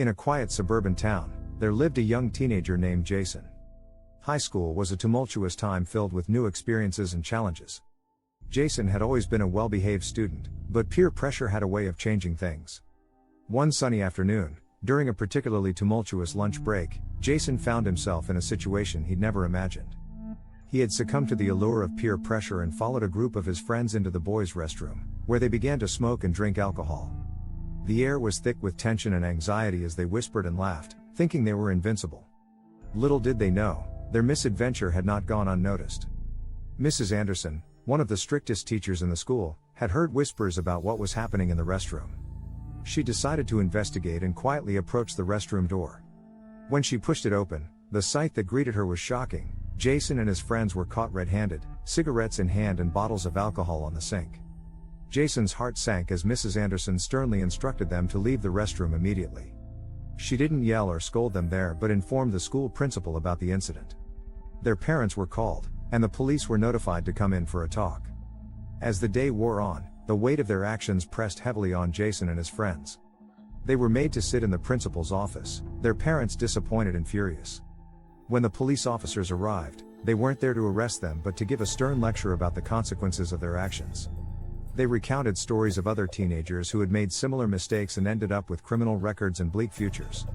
In a quiet suburban town, there lived a young teenager named Jason. High school was a tumultuous time filled with new experiences and challenges. Jason had always been a well-behaved student, but peer pressure had a way of changing things. One sunny afternoon, during a particularly tumultuous lunch break, Jason found himself in a situation he'd never imagined. He had succumbed to the allure of peer pressure and followed a group of his friends into the boys' restroom, where they began to smoke and drink alcohol. The air was thick with tension and anxiety as they whispered and laughed, thinking they were invincible. Little did they know, their misadventure had not gone unnoticed. Mrs. Anderson, one of the strictest teachers in the school, had heard whispers about what was happening in the restroom. She decided to investigate and quietly approached the restroom door. When she pushed it open, the sight that greeted her was shocking. Jason and his friends were caught red-handed, cigarettes in hand and bottles of alcohol on the sink. Jason's heart sank as Mrs. Anderson sternly instructed them to leave the restroom immediately. She didn't yell or scold them there but informed the school principal about the incident. Their parents were called, and the police were notified to come in for a talk. As the day wore on, the weight of their actions pressed heavily on Jason and his friends. They were made to sit in the principal's office, their parents disappointed and furious. When the police officers arrived, they weren't there to arrest them but to give a stern lecture about the consequences of their actions. They recounted stories of other teenagers who had made similar mistakes and ended up with criminal records and bleak futures.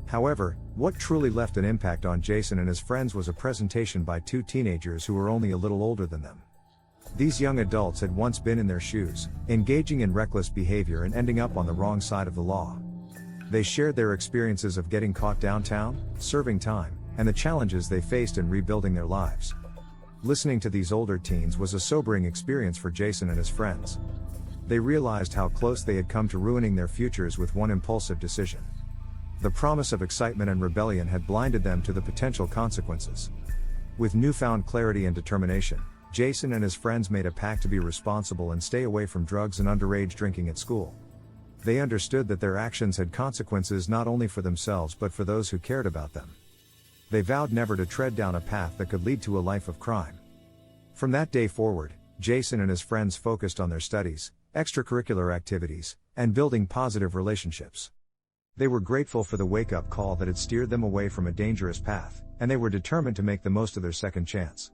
However, what truly left an impact on Jason and his friends was a presentation by two teenagers who were only a little older than them. These young adults had once been in their shoes, engaging in reckless behavior and ending up on the wrong side of the law. They shared their experiences of getting caught downtown, serving time, and the challenges they faced in rebuilding their lives. Listening to these older teens was a sobering experience for Jason and his friends. They realized how close they had come to ruining their futures with one impulsive decision. The promise of excitement and rebellion had blinded them to the potential consequences. With newfound clarity and determination, Jason and his friends made a pact to be responsible and stay away from drugs and underage drinking at school. They understood that their actions had consequences not only for themselves but for those who cared about them. They vowed never to tread down a path that could lead to a life of crime. From that day forward, Jason and his friends focused on their studies, extracurricular activities, and building positive relationships. They were grateful for the wake-up call that had steered them away from a dangerous path, and they were determined to make the most of their second chance.